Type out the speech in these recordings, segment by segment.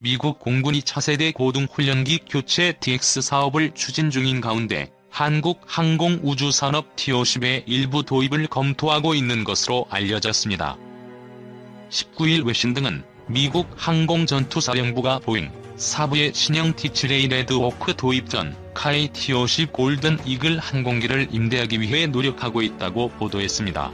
미국 공군이 차세대 고등훈련기 교체 DX 사업을 추진 중인 가운데 한국항공우주산업 T-50의 일부 도입을 검토하고 있는 것으로 알려졌습니다. 19일 외신 등은 미국 항공전투사령부가 보잉 사부의 신형 T-7A 레드호크 도입 전 카이 T-50 골든 이글 항공기를 임대하기 위해 노력하고 있다고 보도했습니다.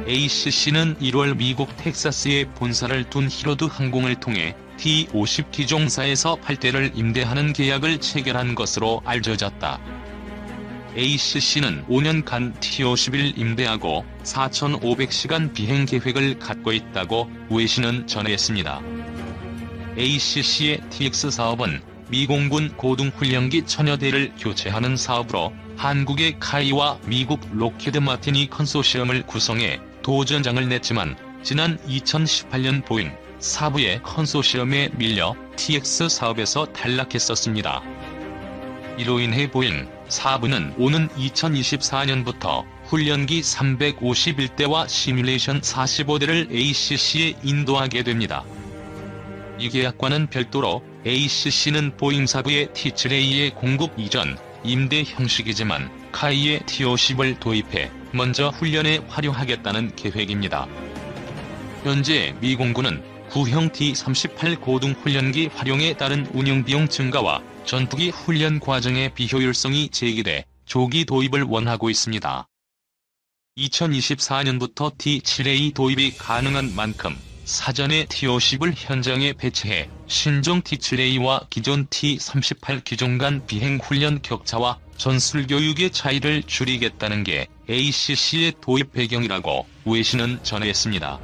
ACC는 1월 미국 텍사스에 본사를 둔 히로드 항공을 통해 T-50 기종사에서 8대를 임대하는 계약을 체결한 것으로 알려졌다. ACC는 5년간 T-50을 임대하고 4,500시간 비행 계획을 갖고 있다고 외신은 전했습니다. ACC의 TX 사업은 미공군 고등훈련기 1000여 대를 교체하는 사업으로 한국의 카이와 미국 록히드 마틴이 컨소시엄을 구성해 도전장을 냈지만 지난 2018년 보잉 사부의 컨소시엄에 밀려 TX 사업에서 탈락했었습니다. 이로 인해 보잉 사부는 오는 2024년부터 훈련기 351대와 시뮬레이션 45대를 ACC에 인도하게 됩니다. 이 계약과는 별도로 ACC는 보잉 사부의 T-7A의 공급 이전, 임대 형식이지만 카이의 T-50을 도입해 먼저 훈련에 활용하겠다는 계획입니다. 현재 미공군은 구형 T-38 고등훈련기 활용에 따른 운영비용 증가와 전투기 훈련 과정의 비효율성이 제기돼 조기 도입을 원하고 있습니다. 2024년부터 T-7A 도입이 가능한 만큼 사전에 T-50을 현장에 배치해 신종 T-7A와 기존 T-38 기종 간 비행 훈련 격차와 전술 교육의 차이를 줄이겠다는 게 ACC의 도입 배경이라고 외신은 전했습니다.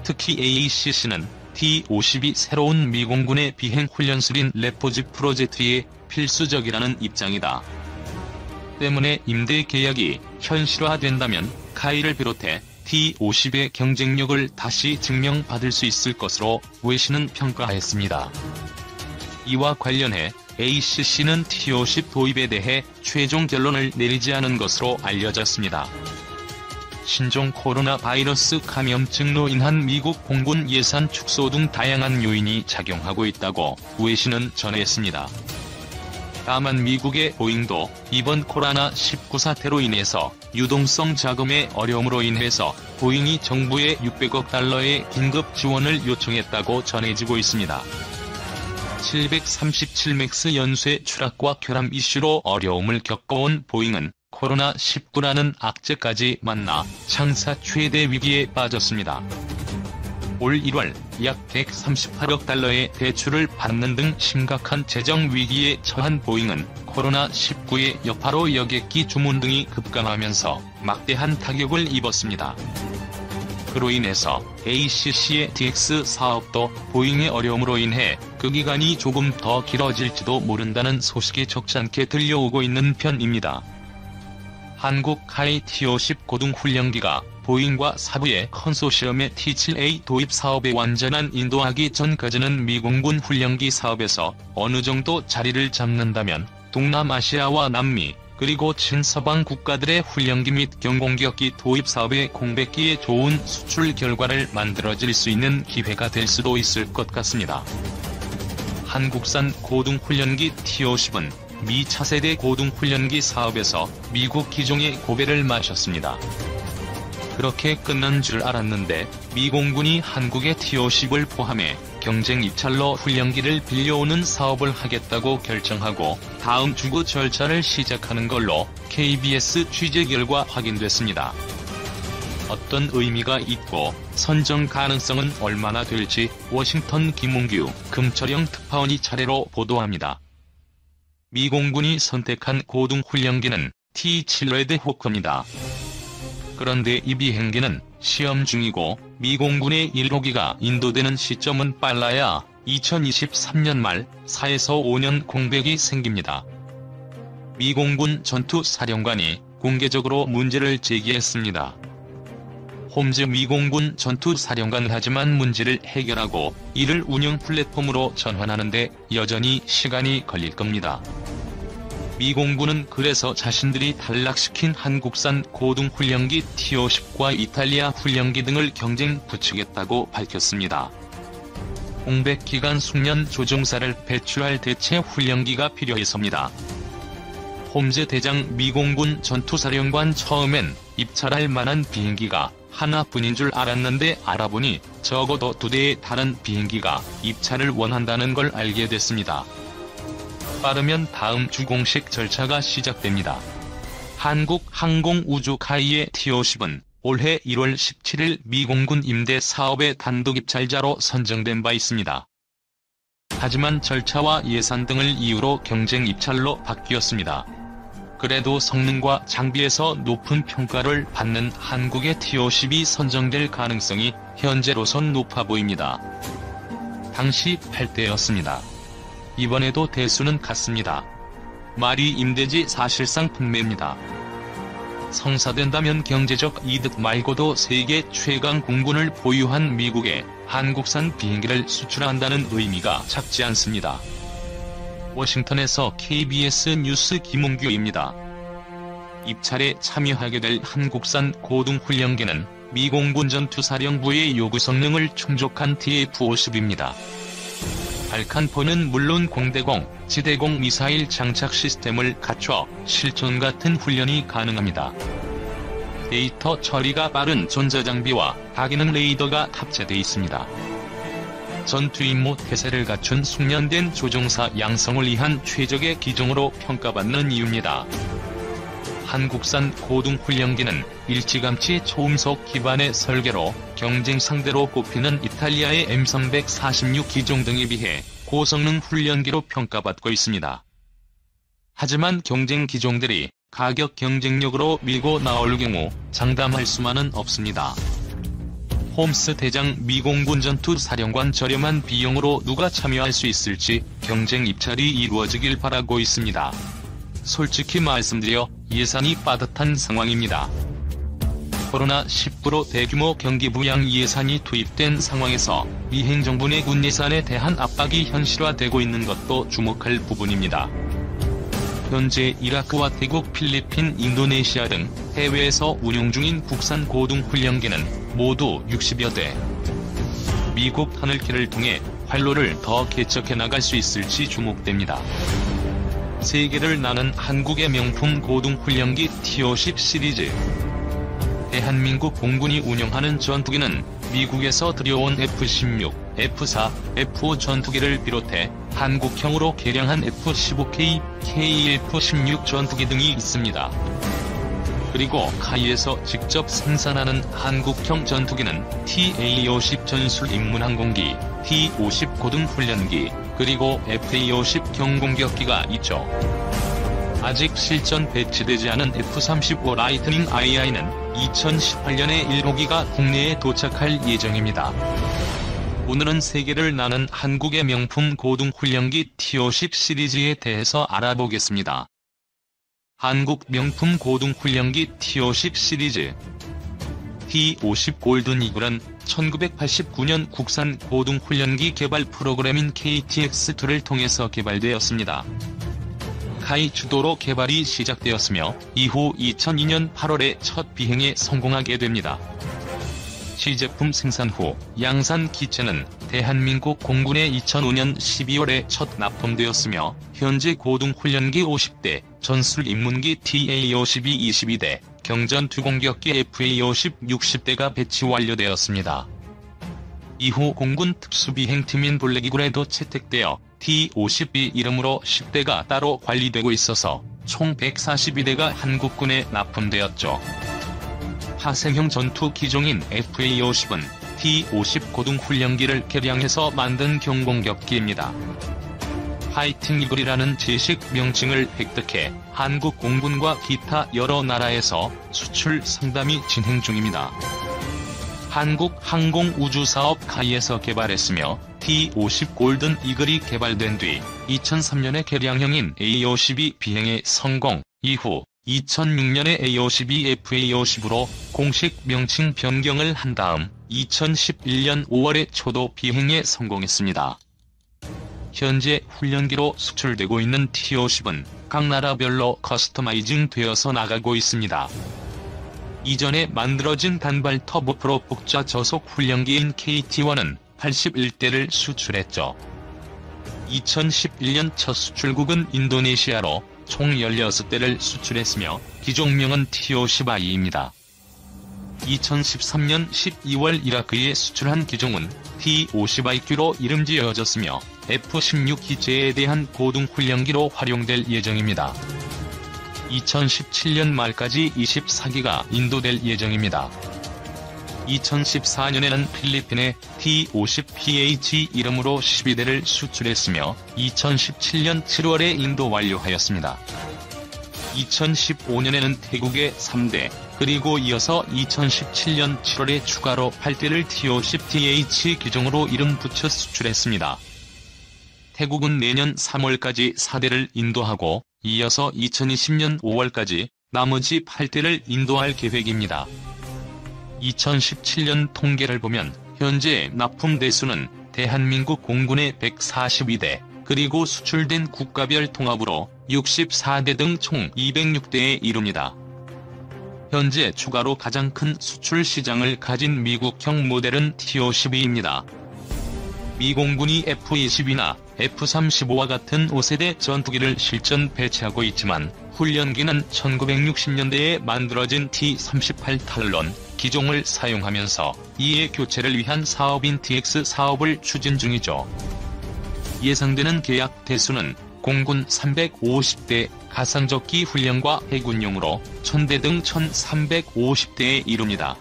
특히 ACC는 T-50이 새로운 미공군의 비행 훈련술인 레포즈 프로젝트에 필수적이라는 입장이다. 때문에 임대 계약이 현실화된다면 카이를 비롯해 T-50의 경쟁력을 다시 증명받을 수 있을 것으로 외신은 평가했습니다. 이와 관련해 ACC는 T-50 도입에 대해 최종 결론을 내리지 않은 것으로 알려졌습니다. 신종 코로나 바이러스 감염증로 인한 미국 공군 예산 축소 등 다양한 요인이 작용하고 있다고 외신은 전했습니다. 다만 미국의 보잉도 이번 코로나19 사태로 인해서 유동성 자금의 어려움으로 인해서 보잉이 정부에 600억 달러의 긴급 지원을 요청했다고 전해지고 있습니다. 737맥스 연쇄 추락과 결함 이슈로 어려움을 겪어온 보잉은 코로나19라는 악재까지 만나 창사 최대 위기에 빠졌습니다. 올 1월 약 138억 달러의 대출을 받는 등 심각한 재정 위기에 처한 보잉은 코로나19의 여파로 여객기 주문 등이 급감하면서 막대한 타격을 입었습니다. 그로 인해서 ACC의 DX 사업도 보잉의 어려움으로 인해 그 기간이 조금 더 길어질지도 모른다는 소식이 적잖게 들려오고 있는 편입니다. 한국 카이 T-50 고등훈련기가 보잉과 사부의 컨소시엄의 T-7A 도입 사업에 완전한 인도하기 전까지는 미공군 훈련기 사업에서 어느 정도 자리를 잡는다면 동남아시아와 남미, 그리고 친서방 국가들의 훈련기 및 경공격기 도입 사업의 공백기에 좋은 수출 결과를 만들어질 수 있는 기회가 될 수도 있을 것 같습니다. 한국산 고등훈련기 T-50은 미 차세대 고등훈련기 사업에서 미국 기종의 고배를 마셨습니다. 그렇게 끝난 줄 알았는데 미공군이 한국의 T-50을 포함해 경쟁 입찰로 훈련기를 빌려오는 사업을 하겠다고 결정하고 다음 주 그 절차를 시작하는 걸로 KBS 취재 결과 확인됐습니다. 어떤 의미가 있고 선정 가능성은 얼마나 될지 워싱턴 김웅규, 금철영 특파원이 차례로 보도합니다. 미공군이 선택한 고등훈련기는 T-7 레드호크입니다. 그런데 이 비행기는 시험 중이고 미공군의 1호기가 인도되는 시점은 빨라야 2023년 말 4에서 5년 공백이 생깁니다. 미공군 전투사령관이 공개적으로 문제를 제기했습니다. 홈즈 미공군 전투사령관 하지만 문제를 해결하고 이를 운영 플랫폼으로 전환하는데 여전히 시간이 걸릴 겁니다. 미공군은 그래서 자신들이 탈락시킨 한국산 고등훈련기 T-50과 이탈리아 훈련기 등을 경쟁 붙이겠다고 밝혔습니다. 공백기간 숙련 조종사를 배출할 대체 훈련기가 필요해서입니다. 홈즈 대장 미공군 전투사령관 처음엔 입찰할 만한 비행기가 하나뿐인 줄 알았는데 알아보니 적어도 2대의 다른 비행기가 입찰을 원한다는 걸 알게 됐습니다. 빠르면 다음 주 공식 절차가 시작됩니다. 한국항공우주카이의 T-50은 올해 1월 17일 미공군 임대 사업의 단독 입찰자로 선정된 바 있습니다. 하지만 절차와 예산 등을 이유로 경쟁 입찰로 바뀌었습니다. 그래도 성능과 장비에서 높은 평가를 받는 한국의 T-50이 선정될 가능성이 현재로선 높아 보입니다. 당시 8대였습니다. 이번에도 대수는 같습니다. 말이 임대지 사실상 판매입니다. 성사된다면 경제적 이득 말고도 세계 최강 공군을 보유한 미국에 한국산 비행기를 수출한다는 의미가 작지 않습니다. 워싱턴에서 KBS 뉴스 김웅규입니다. 입찰에 참여하게 될 한국산 고등훈련기는 미공군 전투사령부의 요구 성능을 충족한 TF-50입니다. 발칸포는 물론 공대공, 지대공 미사일 장착 시스템을 갖춰 실전 같은 훈련이 가능합니다. 데이터 처리가 빠른 전자장비와 다기능 레이더가 탑재돼 있습니다. 전투 임무 태세를 갖춘 숙련된 조종사 양성을 위한 최적의 기종으로 평가받는 이유입니다. 한국산 고등훈련기는 일찌감치 초음속 기반의 설계로 경쟁 상대로 꼽히는 이탈리아의 M346 기종 등에 비해 고성능 훈련기로 평가받고 있습니다. 하지만 경쟁 기종들이 가격 경쟁력으로 밀고 나올 경우 장담할 수만은 없습니다. 홈스 대장 미공군 전투사령관 저렴한 비용으로 누가 참여할 수 있을지 경쟁 입찰이 이루어지길 바라고 있습니다. 솔직히 말씀드려 예산이 빠듯한 상황입니다. 코로나19로 대규모 경기 부양 예산이 투입된 상황에서 미행정부 내 군 예산에 대한 압박이 현실화되고 있는 것도 주목할 부분입니다. 현재 이라크와 태국, 필리핀, 인도네시아 등 해외에서 운용 중인 국산 고등훈련기는 모두 60여 대. 미국 하늘길을 통해 활로를 더 개척해 나갈 수 있을지 주목됩니다. 세계를 나는 한국의 명품 고등훈련기 T-50 시리즈. 대한민국 공군이 운영하는 전투기는 미국에서 들여온 F-16, F-4, F-5 전투기를 비롯해 한국형으로 개량한 F-15K, KF-16 전투기 등이 있습니다. 그리고 카이에서 직접 생산하는 한국형 전투기는 TA-50 전술 입문항공기, T-50 고등훈련기, 그리고 FA-50 경공격기가 있죠. 아직 실전 배치되지 않은 F-35 라이트닝 II는 2018년에 1호기가 국내에 도착할 예정입니다. 오늘은 세계를 나는 한국의 명품 고등훈련기 T-50 시리즈에 대해서 알아보겠습니다. 한국 명품 고등훈련기 T-50 시리즈. T-50 골든 이글은 1989년 국산 고등훈련기 개발 프로그램인 KTX2를 통해서 개발되었습니다. 카이 주도로 개발이 시작되었으며 이후 2002년 8월에 첫 비행에 성공하게 됩니다. 시제품 생산 후 양산 기체는 대한민국 공군에 2005년 12월에 첫 납품되었으며 현재 고등훈련기 50대, 전술 입문기 TA-50이 22대, 경전투 공격기 FA-50 60대가 배치 완료되었습니다. 이후 공군 특수비행팀인 블랙이글에도 채택되어 T-50B 이름으로 10대가 따로 관리되고 있어서 총 142대가 한국군에 납품되었죠. 파생형 전투 기종인 FA-50은 T-50 고등훈련기를 개량해서 만든 경공격기입니다. 파이팅 이글이라는 제식 명칭을 획득해 한국 공군과 기타 여러 나라에서 수출 상담이 진행 중입니다. 한국항공우주사업 카이에서 개발했으며 T-50 골든 이글이 개발된 뒤 2003년에 개량형인 A-50이 비행에 성공, 이후 2006년에 A-50이 FA-50으로 공식 명칭 변경을 한 다음 2011년 5월에 초도 비행에 성공했습니다. 현재 훈련기로 수출되고 있는 T-50은 각 나라별로 커스터마이징 되어서 나가고 있습니다. 이전에 만들어진 단발 터보프로 복자 저속 훈련기인 KT-1은 81대를 수출했죠. 2011년 첫 수출국은 인도네시아로 총 16대를 수출했으며 기종명은 T-52입니다. 2013년 12월 이라크에 수출한 기종은 T-52Q로 이름 지어졌으며 F-16 기체에 대한 고등훈련기로 활용될 예정입니다. 2017년 말까지 24기가 인도될 예정입니다. 2014년에는 필리핀에 T-50PH 이름으로 12대를 수출했으며 2017년 7월에 인도 완료하였습니다. 2015년에는 태국에 3대, 그리고 이어서 2017년 7월에 추가로 8대를 T-50TH 기종으로 이름 붙여 수출했습니다. 태국은 내년 3월까지 4대를 인도하고 이어서 2020년 5월까지 나머지 8대를 인도할 계획입니다. 2017년 통계를 보면 현재 납품 대수는 대한민국 공군의 142대, 그리고 수출된 국가별 통합으로 64대 등 총 206대에 이릅니다. 현재 추가로 가장 큰 수출 시장을 가진 미국형 모델은 T-52입니다. 미 공군이 F-22나 F-35와 같은 5세대 전투기를 실전 배치하고 있지만 훈련기는 1960년대에 만들어진 T-38 탈론 기종을 사용하면서 이에 교체를 위한 사업인 TX 사업을 추진 중이죠. 예상되는 계약 대수는 공군 350대, 가상적기 훈련과 해군용으로 1000대 등 1350대에 이릅니다.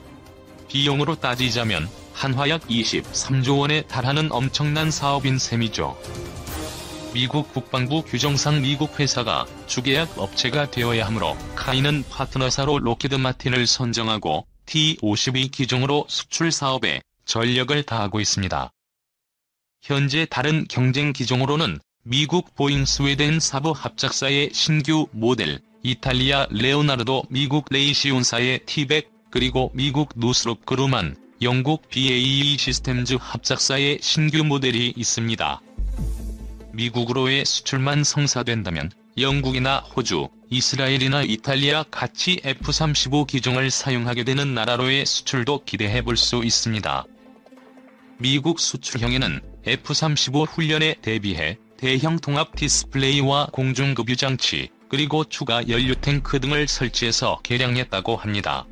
비용으로 따지자면 한화약 23조 원에 달하는 엄청난 사업인 셈이죠. 미국 국방부 규정상 미국 회사가 주계약 업체가 되어야 하므로 카이는 파트너사로 로키드 마틴을 선정하고 T-52 기종으로 수출 사업에 전력을 다하고 있습니다. 현재 다른 경쟁 기종으로는 미국 보잉 스웨덴 사브 합작사의 신규 모델, 이탈리아 레오나르도 미국 레이시온사의 T-100, 그리고 미국 노스롭 그루만, 영국 BAE 시스템즈 합작사의 신규 모델이 있습니다. 미국으로의 수출만 성사된다면 영국이나 호주, 이스라엘이나 이탈리아 같이 F-35 기종을 사용하게 되는 나라로의 수출도 기대해볼 수 있습니다. 미국 수출형에는 F-35 훈련에 대비해 대형 통합 디스플레이와 공중급유 장치, 그리고 추가 연료 탱크 등을 설치해서 개량했다고 합니다.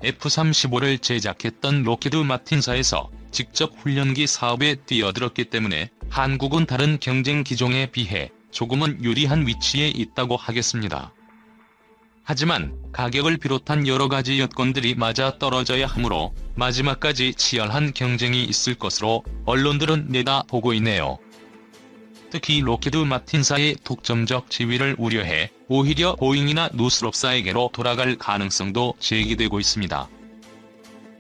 F-35를 제작했던 로키드 마틴사에서 직접 훈련기 사업에 뛰어들었기 때문에 한국은 다른 경쟁 기종에 비해 조금은 유리한 위치에 있다고 하겠습니다. 하지만 가격을 비롯한 여러가지 여건들이 맞아떨어져야 하므로 마지막까지 치열한 경쟁이 있을 것으로 언론들은 내다보고 있네요. 특히 로키드 마틴사의 독점적 지위를 우려해 오히려 보잉이나 노스롭사에게로 돌아갈 가능성도 제기되고 있습니다.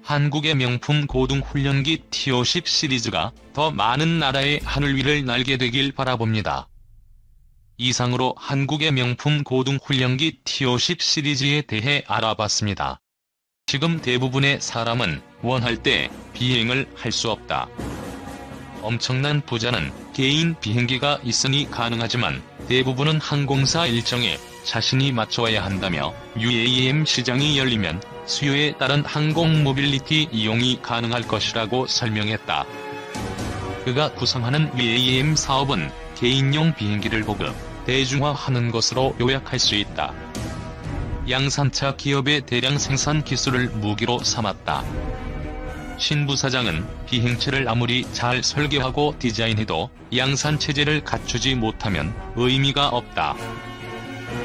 한국의 명품 고등훈련기 T-50 시리즈가 더 많은 나라의 하늘 위를 날게 되길 바라봅니다. 이상으로 한국의 명품 고등훈련기 T-50 시리즈에 대해 알아봤습니다. 지금 대부분의 사람은 원할 때 비행을 할 수 없다. 엄청난 부자는 개인 비행기가 있으니 가능하지만 대부분은 항공사 일정에 자신이 맞춰야 한다며 UAM 시장이 열리면 수요에 따른 항공 모빌리티 이용이 가능할 것이라고 설명했다. 그가 구상하는 UAM 사업은 개인용 비행기를 보급, 대중화하는 것으로 요약할 수 있다. 양산차 기업의 대량 생산 기술을 무기로 삼았다. 신 부사장은 비행체를 아무리 잘 설계하고 디자인해도 양산체제를 갖추지 못하면 의미가 없다.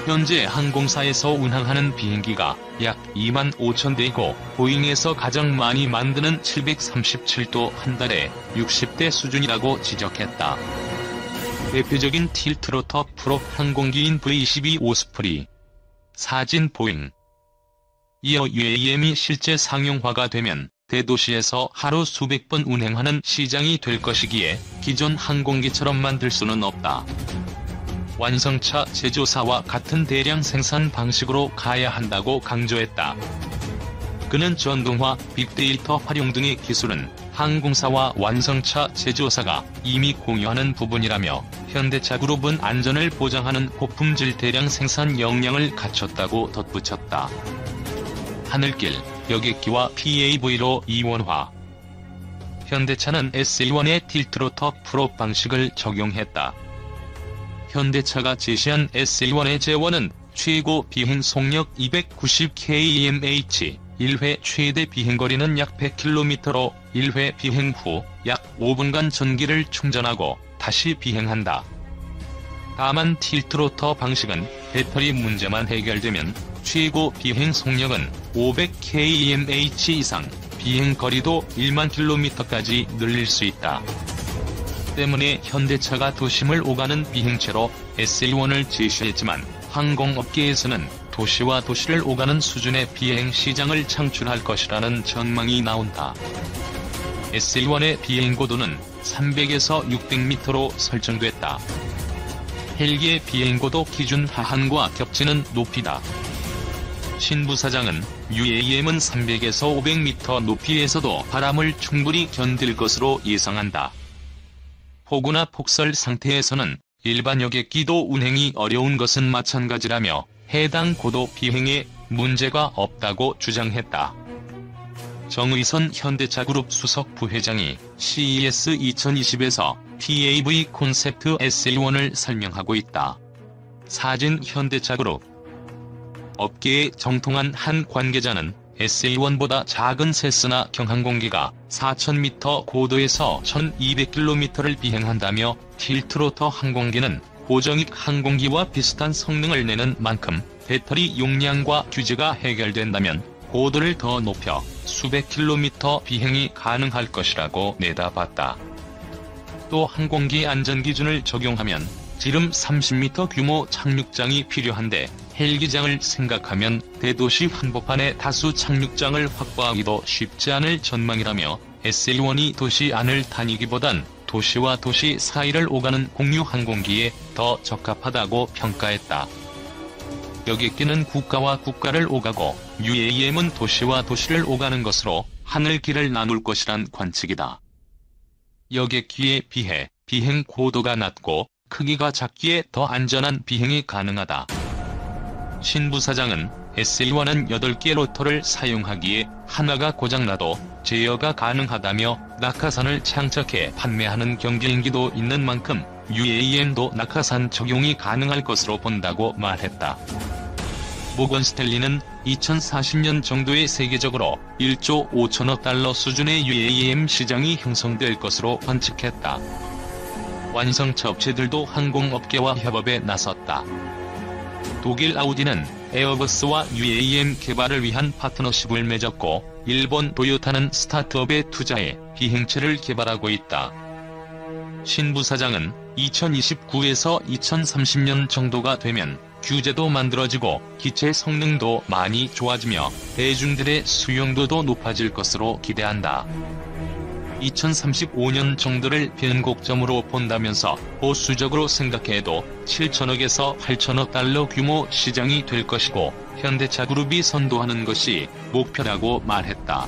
현재 항공사에서 운항하는 비행기가 약 25,000대이고 보잉에서 가장 많이 만드는 737도 한 달에 60대 수준이라고 지적했다. 대표적인 틸트로터 프로 항공기인 V-22 오스프리. 사진 보잉. 이어 UAM이 실제 상용화가 되면 대도시에서 하루 수백 번 운행하는 시장이 될 것이기에 기존 항공기처럼 만들 수는 없다. 완성차 제조사와 같은 대량 생산 방식으로 가야 한다고 강조했다. 그는 전동화, 빅데이터 활용 등의 기술은 항공사와 완성차 제조사가 이미 공유하는 부분이라며 현대차 그룹은 안전을 보장하는 고품질 대량 생산 역량을 갖췄다고 덧붙였다. 하늘길, 여객기와 PAV로 이원화. 현대차는 SE1의 틸트로터 프롭 방식을 적용했다. 현대차가 제시한 SE1의 제원은 최고 비행 속력 290kmh, 1회 최대 비행거리는 약 100km로 1회 비행 후 약 5분간 전기를 충전하고 다시 비행한다. 다만 틸트로터 방식은 배터리 문제만 해결되면 최고 비행 속력은 500kmh 이상, 비행거리도 1만 km까지 늘릴 수 있다. 때문에 현대차가 도심을 오가는 비행체로 SE1을 제시했지만 항공업계에서는 도시와 도시를 오가는 수준의 비행 시장을 창출할 것이라는 전망이 나온다. SE1의 비행고도는 300에서 600m로 설정됐다. 헬기의 비행고도 기준 하한과 겹치는 높이다. 신 부사장은 UAM은 300에서 500m 높이에서도 바람을 충분히 견딜 것으로 예상한다. 폭우나 폭설 상태에서는 일반 여객기도 운행이 어려운 것은 마찬가지라며 해당 고도 비행에 문제가 없다고 주장했다. 정의선 현대차그룹 수석 부회장이 CES 2020에서 TAV 콘셉트 SE1을 설명하고 있다. 사진 현대차그룹. 업계에 정통한 한 관계자는 SE1보다 작은 세스나 경항공기가 4,000m 고도에서 1,200km를 비행한다며 틸트로터 항공기는 고정익 항공기와 비슷한 성능을 내는 만큼 배터리 용량과 규제가 해결된다면 고도를 더 높여 수백 킬로미터 비행이 가능할 것이라고 내다봤다. 또 항공기 안전기준을 적용하면 지름 30m 규모 착륙장이 필요한데 헬기장을 생각하면 대도시 한복판에 다수 착륙장을 확보하기도 쉽지 않을 전망이라며 SE1이 도시 안을 다니기보단 도시와 도시 사이를 오가는 공유 항공기에 더 적합하다고 평가했다. 여객기는 국가와 국가를 오가고 UAM은 도시와 도시를 오가는 것으로 하늘길을 나눌 것이란 관측이다. 여객기에 비해 비행 고도가 낮고 크기가 작기에 더 안전한 비행이 가능하다. 신 부사장은 SE1은 8개 로터를 사용하기에 하나가 고장나도 제어가 가능하다며 낙하산을 장착해 판매하는 경쟁기도 있는 만큼 UAM도 낙하산 적용이 가능할 것으로 본다고 말했다. 모건 스탠리는 2040년 정도에 세계적으로 1조 5천억 달러 수준의 UAM 시장이 형성될 것으로 관측했다. 완성차 업체들도 항공업계와 협업에 나섰다. 독일 아우디는 에어버스와 UAM 개발을 위한 파트너십을 맺었고 일본 도요타는 스타트업에 투자해 비행체를 개발하고 있다. 신 부사장은 2029에서 2030년 정도가 되면 규제도 만들어지고 기체 성능도 많이 좋아지며 대중들의 수용도도 높아질 것으로 기대한다. 2035년 정도를 변곡점으로 본다면서 보수적으로 생각해도 7천억에서 8천억 달러 규모 시장이 될 것이고 현대차 그룹이 선도하는 것이 목표라고 말했다.